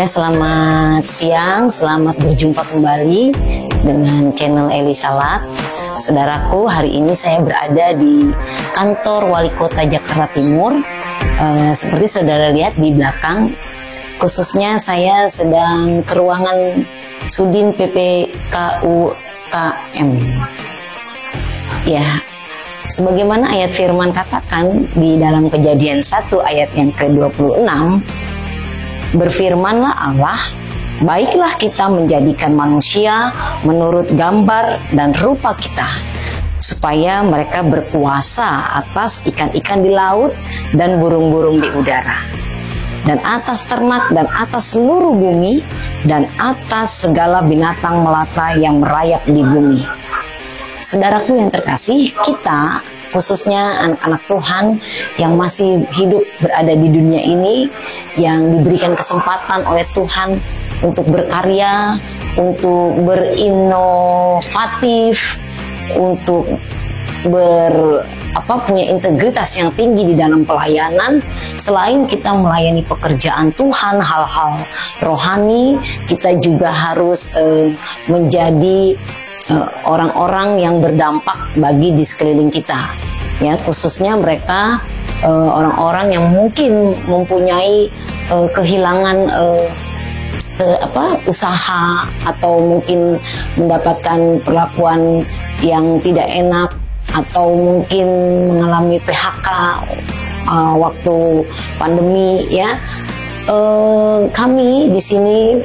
Ya, selamat siang, selamat berjumpa kembali dengan channel Eli Salat. Saudaraku, hari ini saya berada di kantor Wali Kota Jakarta Timur. Seperti saudara lihat di belakang, khususnya saya sedang ke ruangan Sudin PPKUKM. Ya, sebagaimana ayat firman katakan di dalam Kejadian 1 ayat yang ke-26, berfirmanlah Allah, baiklah kita menjadikan manusia menurut gambar dan rupa kita, supaya mereka berkuasa atas ikan-ikan di laut dan burung-burung di udara, dan atas ternak dan atas seluruh bumi, dan atas segala binatang melata yang merayap di bumi. Saudaraku yang terkasih, kita khususnya anak-anak Tuhan yang masih hidup berada di dunia ini, yang diberikan kesempatan oleh Tuhan untuk berkarya, untuk berinovatif, untuk punya integritas yang tinggi di dalam pelayanan. Selain kita melayani pekerjaan Tuhan, hal-hal rohani, kita juga harus menjadi orang-orang yang berdampak bagi di sekeliling kita, ya, khususnya mereka orang-orang yang mungkin mempunyai kehilangan usaha, atau mungkin mendapatkan perlakuan yang tidak enak, atau mungkin mengalami PHK waktu pandemi, ya. Kami di sini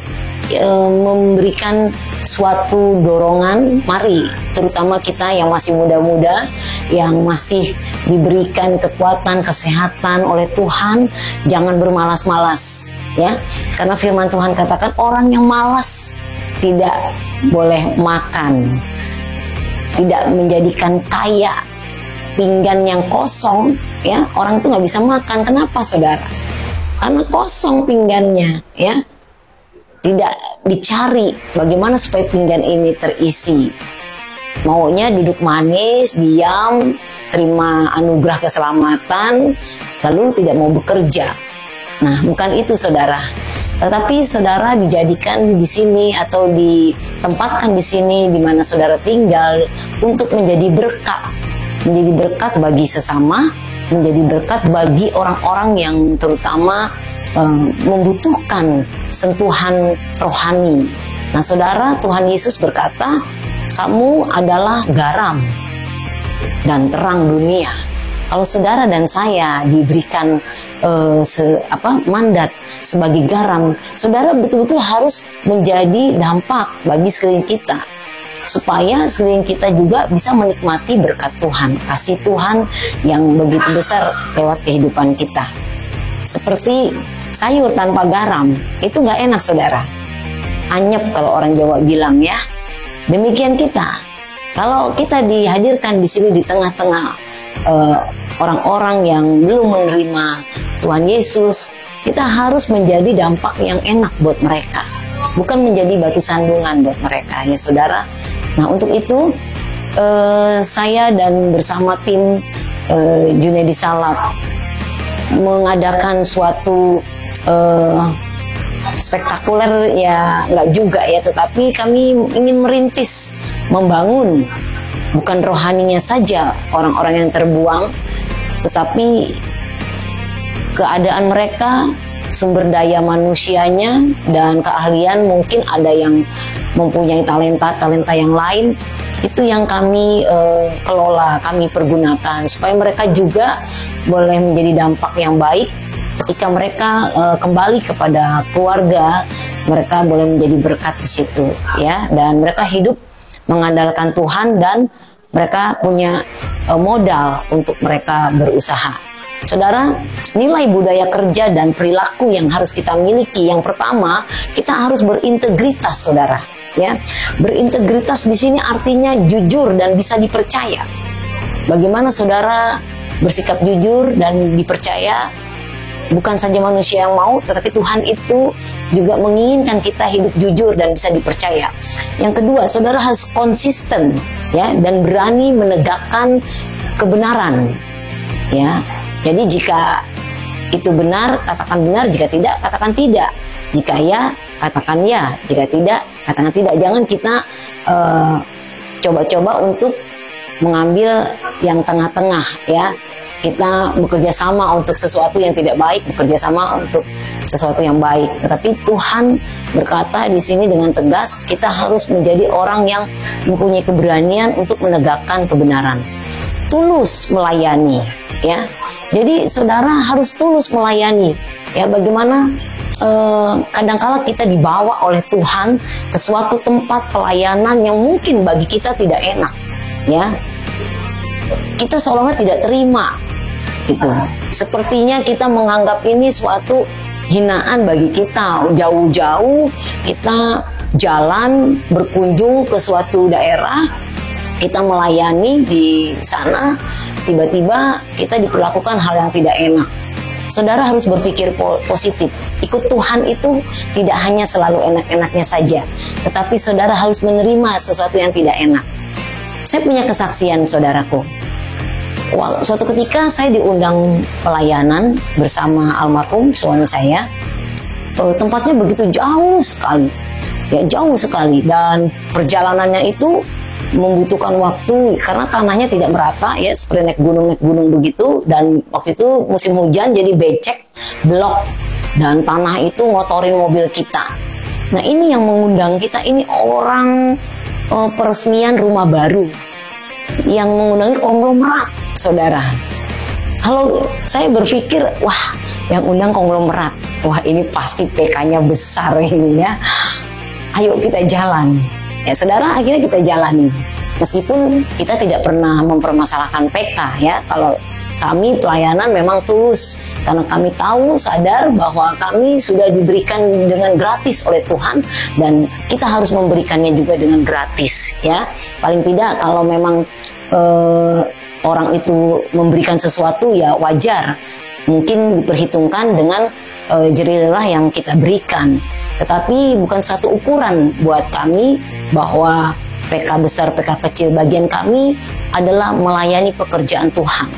memberikan suatu dorongan, mari, terutama kita yang masih muda-muda, yang masih diberikan kekuatan, kesehatan oleh Tuhan, jangan bermalas-malas, ya, karena firman Tuhan katakan orang yang malas tidak boleh makan. Tidak menjadikan kaya pinggan yang kosong, ya, orang itu nggak bisa makan. Kenapa, saudara? Karena kosong pinggannya, ya. Tidak dicari bagaimana supaya pinggan ini terisi. Maunya duduk manis, diam, terima anugerah keselamatan, lalu tidak mau bekerja. Nah, bukan itu, saudara. Tetapi saudara dijadikan di sini atau ditempatkan di sini di mana saudara tinggal untuk menjadi berkat. Menjadi berkat bagi sesama, menjadi berkat bagi orang-orang yang terutama membutuhkan sentuhan rohani. Nah, saudara, Tuhan Yesus berkata, kamu adalah garam dan terang dunia. Kalau saudara dan saya diberikan mandat sebagai garam, saudara betul-betul harus menjadi dampak bagi sekeliling kita, supaya sekeliling kita juga bisa menikmati berkat Tuhan, kasih Tuhan yang begitu besar lewat kehidupan kita. Seperti sayur tanpa garam, itu gak enak, saudara. Anyep kalau orang Jawa bilang, ya. Demikian kita. Kalau kita dihadirkan di sini di tengah-tengah orang-orang yang belum menerima Tuhan Yesus, kita harus menjadi dampak yang enak buat mereka, bukan menjadi batu sandungan buat mereka, ya, saudara. Nah, untuk itu saya dan bersama tim Junaidi Salat mengadakan suatu spektakuler, ya nggak juga, ya, tetapi kami ingin merintis, membangun bukan rohaninya saja orang-orang yang terbuang, tetapi keadaan mereka, sumber daya manusianya dan keahlian. Mungkin ada yang mempunyai talenta yang lain, itu yang kami kelola, kami pergunakan supaya mereka juga boleh menjadi dampak yang baik. Ketika mereka kembali kepada keluarga, mereka boleh menjadi berkat di situ, ya, dan mereka hidup mengandalkan Tuhan, dan mereka punya modal untuk mereka berusaha. Saudara, nilai budaya kerja dan perilaku yang harus kita miliki, yang pertama, kita harus berintegritas, saudara. Ya, berintegritas di sini artinya jujur dan bisa dipercaya. Bagaimana saudara bersikap jujur dan dipercaya? Bukan saja manusia yang mau, tetapi Tuhan itu juga menginginkan kita hidup jujur dan bisa dipercaya. Yang kedua, saudara harus konsisten, ya, dan berani menegakkan kebenaran, ya. Jadi jika itu benar, katakan benar. Jika tidak, katakan tidak. Jika ya, katakan ya. Jika tidak, katakan tidak. Jangan kita coba-coba untuk mengambil yang tengah-tengah, ya. Kita bekerja sama untuk sesuatu yang tidak baik, bekerja sama untuk sesuatu yang baik. Tetapi Tuhan berkata di sini dengan tegas, kita harus menjadi orang yang mempunyai keberanian untuk menegakkan kebenaran. Tulus melayani, ya. Jadi saudara harus tulus melayani. Ya, bagaimana kadangkala kita dibawa oleh Tuhan ke suatu tempat pelayanan yang mungkin bagi kita tidak enak, ya. Kita seolah-olah tidak terima, gitu. Sepertinya kita menganggap ini suatu hinaan bagi kita. Jauh-jauh kita jalan berkunjung ke suatu daerah, kita melayani di sana, tiba-tiba kita diperlakukan hal yang tidak enak. Saudara harus berpikir positif. Ikut Tuhan itu tidak hanya selalu enak-enaknya saja, tetapi saudara harus menerima sesuatu yang tidak enak. Saya punya kesaksian, saudaraku. Suatu ketika saya diundang pelayanan bersama almarhum suami saya. Tempatnya begitu jauh sekali, ya, jauh sekali, dan perjalanannya itu membutuhkan waktu karena tanahnya tidak merata, ya, seperti naik gunung begitu. Dan waktu itu musim hujan, jadi becek, blok, dan tanah itu ngotorin mobil kita. Nah, ini yang mengundang kita, ini orang peresmian rumah baru yang mengundang konglomerat, saudara. Kalau saya berpikir, wah, yang undang konglomerat, wah, ini pasti PK-nya besar ini, ya. Ayo kita jalan. Ya, saudara, akhirnya kita jalani. Meskipun kita tidak pernah mempermasalahkan PK, ya. Kalau kami pelayanan memang tulus, karena kami tahu, sadar bahwa kami sudah diberikan dengan gratis oleh Tuhan, dan kita harus memberikannya juga dengan gratis, ya. Paling tidak kalau memang orang itu memberikan sesuatu, ya wajar, mungkin diperhitungkan dengan jerih lelah yang kita berikan. Tetapi bukan suatu ukuran buat kami bahwa PK besar, PK kecil. Bagian kami adalah melayani pekerjaan Tuhan.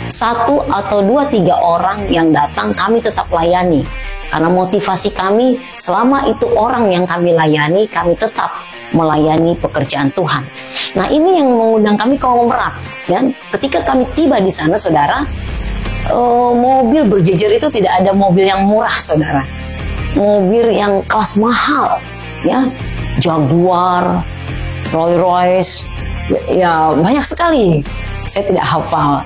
1 atau 2, 3 orang yang datang kami tetap layani. Karena motivasi kami, selama itu orang yang kami layani, kami tetap melayani pekerjaan Tuhan. Nah, ini yang mengundang kami konglomerat. Dan ketika kami tiba di sana, saudara, mobil berjejer itu tidak ada mobil yang murah, saudara. Mobil yang kelas mahal, ya, Jaguar, Rolls Royce, ya banyak sekali. Saya tidak hafal.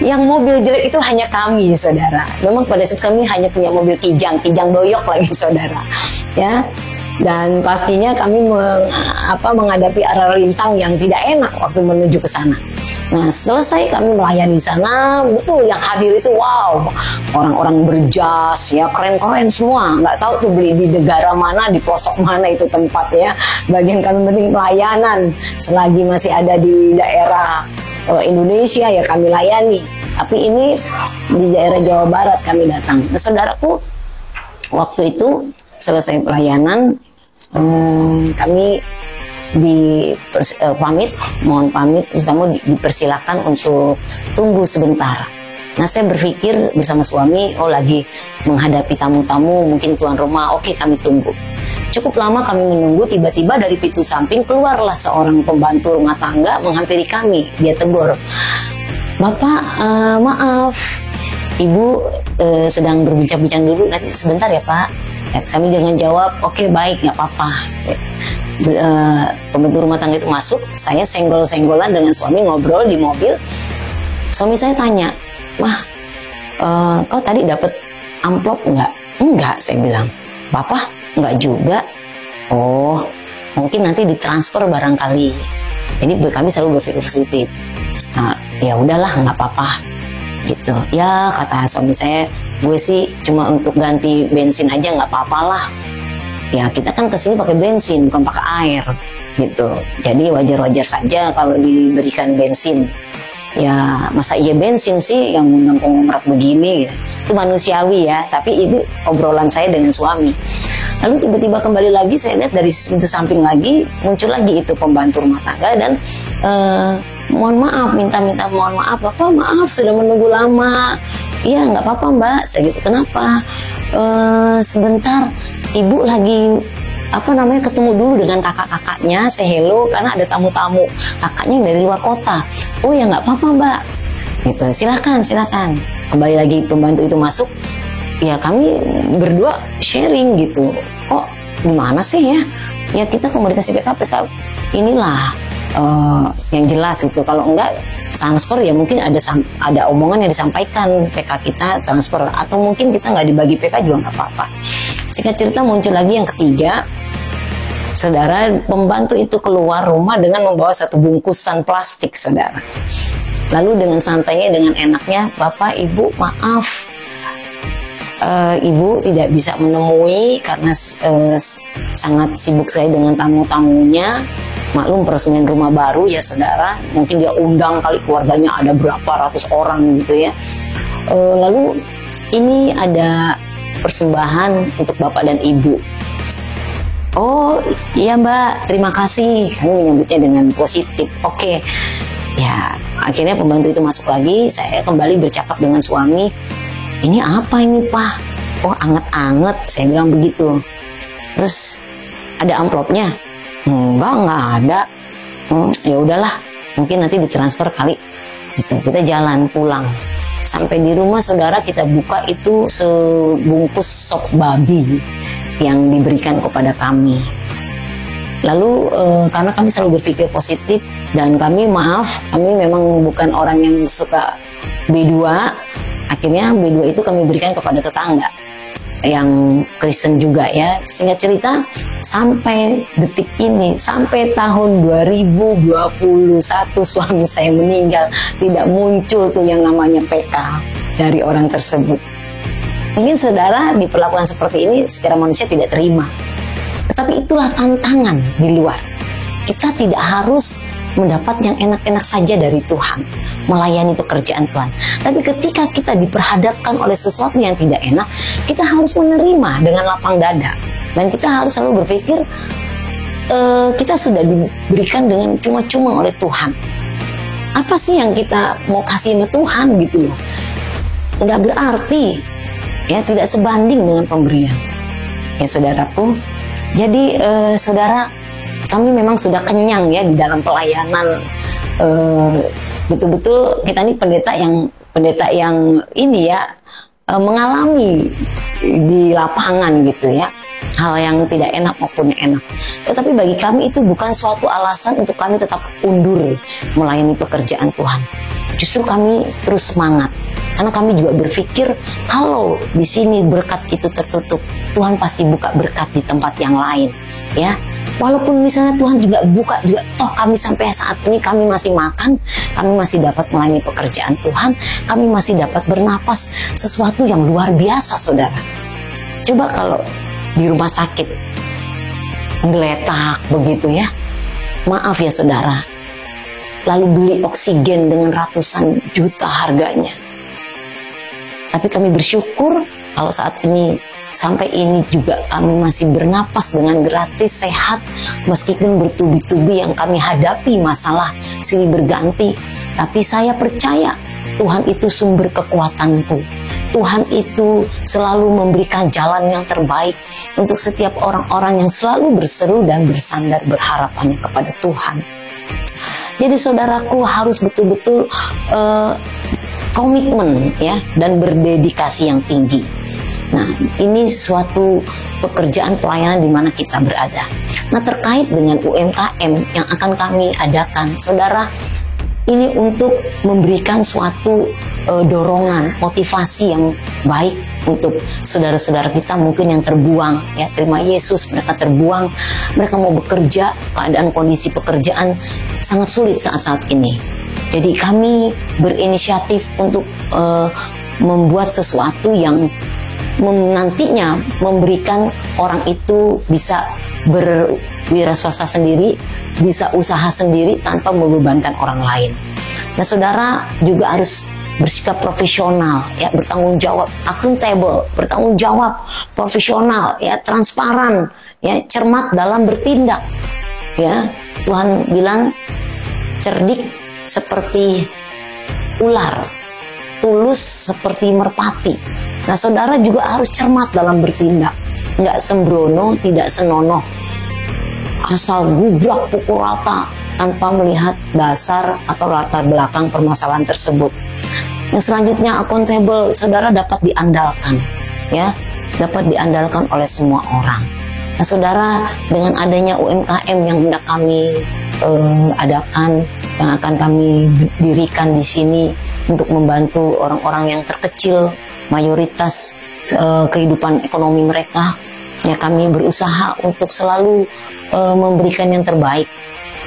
Yang mobil jelek itu hanya kami, saudara. Memang pada saat kami hanya punya mobil kijang doyok lagi, saudara, ya. Dan pastinya kami menghadapi arah lintang yang tidak enak waktu menuju ke sana. Nah, selesai kami melayani sana, betul yang hadir itu, wow, orang-orang berjas, ya, keren-keren semua. Nggak tahu tuh beli di negara mana, di pelosok mana itu tempat, ya. Bagian kami penting pelayanan. Selagi masih ada di daerah Indonesia, ya kami layani. Tapi ini di daerah Jawa Barat kami datang. Nah, saudaraku, waktu itu selesai pelayanan, kami mohon pamit, terus kamu dipersilakan untuk tunggu sebentar. Nah, saya berpikir bersama suami, oh lagi menghadapi tamu-tamu, mungkin tuan rumah, oke, kami tunggu. Cukup lama kami menunggu, tiba-tiba dari pintu samping keluarlah seorang pembantu rumah tangga menghampiri kami. Dia tegur, "Bapak, maaf, Ibu sedang berbincang-bincang dulu, nanti sebentar ya Pak." Ya, kami dengan jawab, oke, baik, nggak apa-apa. Pembantu rumah tangga itu masuk, saya senggol-senggolan dengan suami, ngobrol di mobil. Suami saya tanya, "Wah, kau tadi dapat amplop nggak?" "Enggak," saya bilang. "Papa, nggak juga." "Oh, mungkin nanti ditransfer barangkali." Jadi kami selalu berpikir positif. Nah, ya udahlah, nggak apa-apa, gitu. Ya, kata suami saya, gue sih cuma untuk ganti bensin aja, nggak apa-apalah. Ya, kita kan kesini pakai bensin, bukan pakai air, gitu. Jadi wajar-wajar saja kalau diberikan bensin. Ya, masa iya bensin sih yang mengundang konglomerat begini, gitu. Itu manusiawi, ya. Tapi itu obrolan saya dengan suami. Lalu tiba-tiba kembali lagi, saya lihat dari pintu samping lagi muncul lagi itu pembantu rumah tangga dan mohon maaf, minta mohon maaf, "Bapak, maaf sudah menunggu lama. Iya nggak apa-apa mbak, saya gitu. Kenapa? Sebentar, ibu lagi ketemu dulu dengan kakak-kakaknya, say hello karena ada tamu-tamu kakaknya yang dari luar kota. Oh ya nggak apa-apa mbak, gitu. Silakan. Kembali lagi pembantu itu masuk, ya kami berdua sharing gitu. Kok gimana sih ya? Ya kita komunikasi PK inilah yang jelas gitu. Kalau enggak transfer ya mungkin ada omongan yang disampaikan PK kita transfer, atau mungkin kita nggak dibagi PK juga nggak apa-apa. Singkat cerita muncul lagi yang ketiga. Saudara, pembantu itu keluar rumah dengan membawa satu bungkusan plastik, saudara. Lalu dengan santainya, dengan enaknya, Bapak, Ibu, maaf, Ibu tidak bisa menemui karena sangat sibuk saya dengan tamu-tamunya. Maklum peresmian rumah baru ya saudara, mungkin dia undang kali keluarganya ada berapa ratus orang gitu ya. Lalu ini ada persembahan untuk Bapak dan Ibu. Oh iya mbak, terima kasih. Kami menyambutnya dengan positif. Oke. Ya akhirnya pembantu itu masuk lagi. Saya kembali bercakap dengan suami. Ini apa ini pak? Oh anget-anget, saya bilang begitu. Terus ada amplopnya? Enggak ada. Ya udahlah, mungkin nanti ditransfer kali. Gitu. Kita jalan pulang. Sampai di rumah saudara, kita buka itu sebungkus sop babi yang diberikan kepada kami. Lalu karena kami selalu berpikir positif dan kami memang bukan orang yang suka B2, akhirnya B2 itu kami berikan kepada tetangga yang Kristen juga ya. Singkat cerita, sampai detik ini, sampai tahun 2021 suami saya meninggal, tidak muncul tuh yang namanya PK dari orang tersebut. Mungkin saudara diperlakukan seperti ini secara manusia tidak terima. Tetapi itulah tantangan di luar. Kita tidak harus mendapat yang enak-enak saja dari Tuhan, melayani pekerjaan Tuhan. Tapi ketika kita diperhadapkan oleh sesuatu yang tidak enak, kita harus menerima dengan lapang dada. Dan kita harus selalu berpikir, kita sudah diberikan dengan cuma-cuma oleh Tuhan. Apa sih yang kita mau kasih sama Tuhan gitu loh. Nggak berarti, ya tidak sebanding dengan pemberian. Ya saudaraku, jadi saudara, kami memang sudah kenyang ya di dalam pelayanan. Betul-betul kita ini pendeta yang ini ya mengalami di lapangan gitu ya, hal yang tidak enak maupun yang enak. Tetapi bagi kami itu bukan suatu alasan untuk kami tetap undur melayani pekerjaan Tuhan. Justru kami terus semangat. Karena kami juga berpikir kalau di sini berkat itu tertutup, Tuhan pasti buka berkat di tempat yang lain, ya. Walaupun misalnya Tuhan juga buka juga, toh kami sampai saat ini kami masih makan, kami masih dapat melayani pekerjaan Tuhan, kami masih dapat bernapas, sesuatu yang luar biasa, saudara. Coba kalau di rumah sakit menggeletak begitu ya, maaf ya saudara, lalu beli oksigen dengan ratusan juta harganya. Tapi kami bersyukur kalau saat ini, sampai ini juga kami masih bernapas dengan gratis, sehat, meskipun bertubi-tubi yang kami hadapi masalah silih berganti. Tapi saya percaya Tuhan itu sumber kekuatanku. Tuhan itu selalu memberikan jalan yang terbaik untuk setiap orang-orang yang selalu berseru dan bersandar berharapannya kepada Tuhan. Jadi saudaraku harus betul-betul komitmen ya dan berdedikasi yang tinggi. Nah, ini suatu pekerjaan pelayanan di mana kita berada. Nah, terkait dengan UMKM yang akan kami adakan, saudara, ini untuk memberikan suatu dorongan, motivasi yang baik untuk saudara-saudara kita mungkin yang terbuang, ya terima Yesus, mereka terbuang, mereka mau bekerja, keadaan kondisi pekerjaan sangat sulit saat-saat ini. Jadi kami berinisiatif untuk membuat sesuatu yang nantinya memberikan orang itu bisa berwirausaha sendiri, bisa usaha sendiri tanpa membebankan orang lain. Nah, saudara juga harus bersikap profesional, ya, bertanggung jawab, accountable, bertanggung jawab, profesional, ya, transparan, ya, cermat dalam bertindak. Ya, Tuhan bilang cerdik seperti ular, tulus seperti merpati. Nah, saudara juga harus cermat dalam bertindak, nggak sembrono, tidak senonoh, asal gubrak pukul rata tanpa melihat dasar atau latar belakang permasalahan tersebut. Yang selanjutnya, akuntabel, saudara dapat diandalkan, ya, dapat diandalkan oleh semua orang. Nah, saudara, dengan adanya UMKM yang hendak kami adakan, yang akan kami dirikan di sini untuk membantu orang-orang yang terkecil, mayoritas kehidupan ekonomi mereka, ya, kami berusaha untuk selalu memberikan yang terbaik,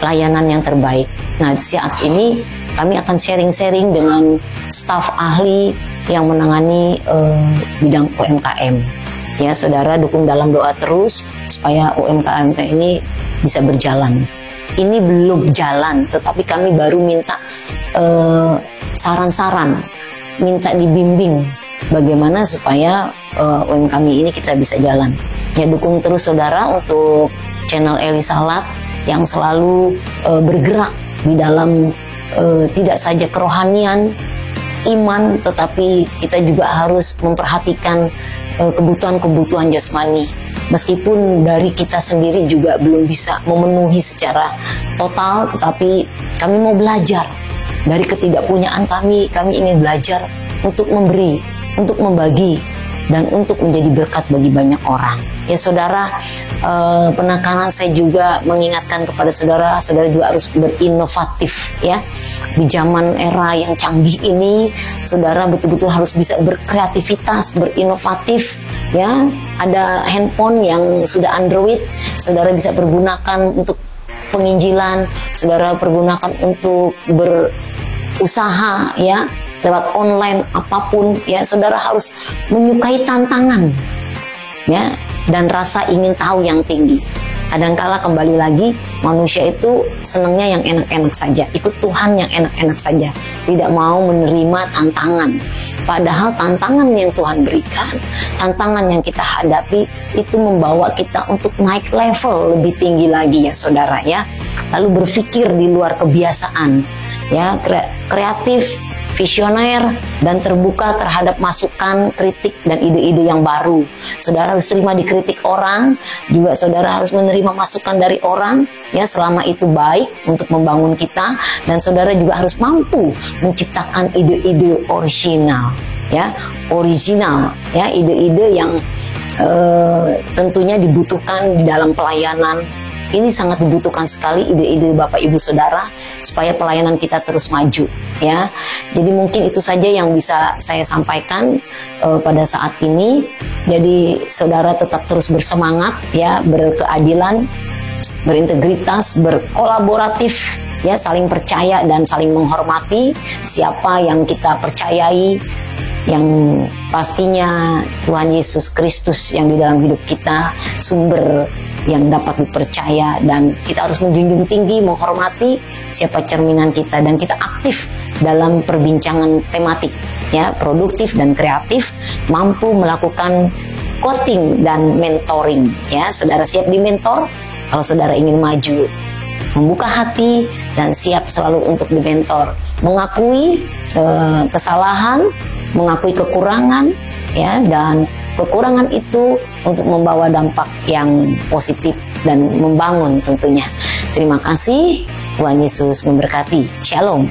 layanan yang terbaik. Nah, saat ini kami akan sharing-sharing dengan staf ahli yang menangani bidang UMKM. Ya, saudara, dukung dalam doa terus supaya UMKM ini bisa berjalan. Ini belum jalan, tetapi kami baru minta saran-saran, minta dibimbing bagaimana supaya UMKM ini kita bisa jalan. Ya, dukung terus saudara untuk channel Eli Salat yang selalu bergerak di dalam tidak saja kerohanian, iman, tetapi kita juga harus memperhatikan kebutuhan-kebutuhan jasmani. Meskipun dari kita sendiri juga belum bisa memenuhi secara total, tetapi kami mau belajar dari ketidakpunyaan kami ingin belajar untuk memberi, untuk membagi, dan untuk menjadi berkat bagi banyak orang. Ya, saudara, penekanan saya juga mengingatkan kepada saudara juga harus berinovatif, ya. Di zaman era yang canggih ini, saudara betul-betul harus bisa berkreativitas, berinovatif, ya. Ada handphone yang sudah Android, saudara bisa pergunakan untuk penginjilan, saudara pergunakan untuk berusaha, ya, lewat online apapun, ya. Saudara harus menyukai tantangan, ya, dan rasa ingin tahu yang tinggi. Kadangkala kembali lagi, manusia itu senangnya yang enak-enak saja, ikut Tuhan yang enak-enak saja, tidak mau menerima tantangan. Padahal tantangan yang Tuhan berikan, tantangan yang kita hadapi, itu membawa kita untuk naik level lebih tinggi lagi, ya saudara, ya. Lalu berpikir di luar kebiasaan, ya, kreatif, visioner, dan terbuka terhadap masukan, kritik, dan ide-ide yang baru. Saudara harus terima dikritik orang, juga saudara harus menerima masukan dari orang, ya, selama itu baik untuk membangun kita, dan saudara juga harus mampu menciptakan ide-ide original, ya, ide-ide yang tentunya dibutuhkan di dalam pelayanan. Ini sangat dibutuhkan sekali ide-ide Bapak Ibu Saudara supaya pelayanan kita terus maju, ya. Jadi mungkin itu saja yang bisa saya sampaikan pada saat ini. Jadi saudara tetap terus bersemangat, ya, berkeadilan, berintegritas, berkolaboratif, ya, saling percaya dan saling menghormati siapa yang kita percayai, yang pastinya Tuhan Yesus Kristus yang di dalam hidup kita, sumber yang dapat dipercaya, dan kita harus menjunjung tinggi, menghormati siapa cerminan kita, dan kita aktif dalam perbincangan tematik, ya, produktif dan kreatif, mampu melakukan coaching dan mentoring, ya. Saudara siap dimentor kalau saudara ingin maju, membuka hati dan siap selalu untuk dimentor, mengakui kesalahan, mengakui kekurangan, ya, dan kekurangan itu untuk membawa dampak yang positif dan membangun tentunya. Terima kasih, Tuhan Yesus memberkati. Shalom.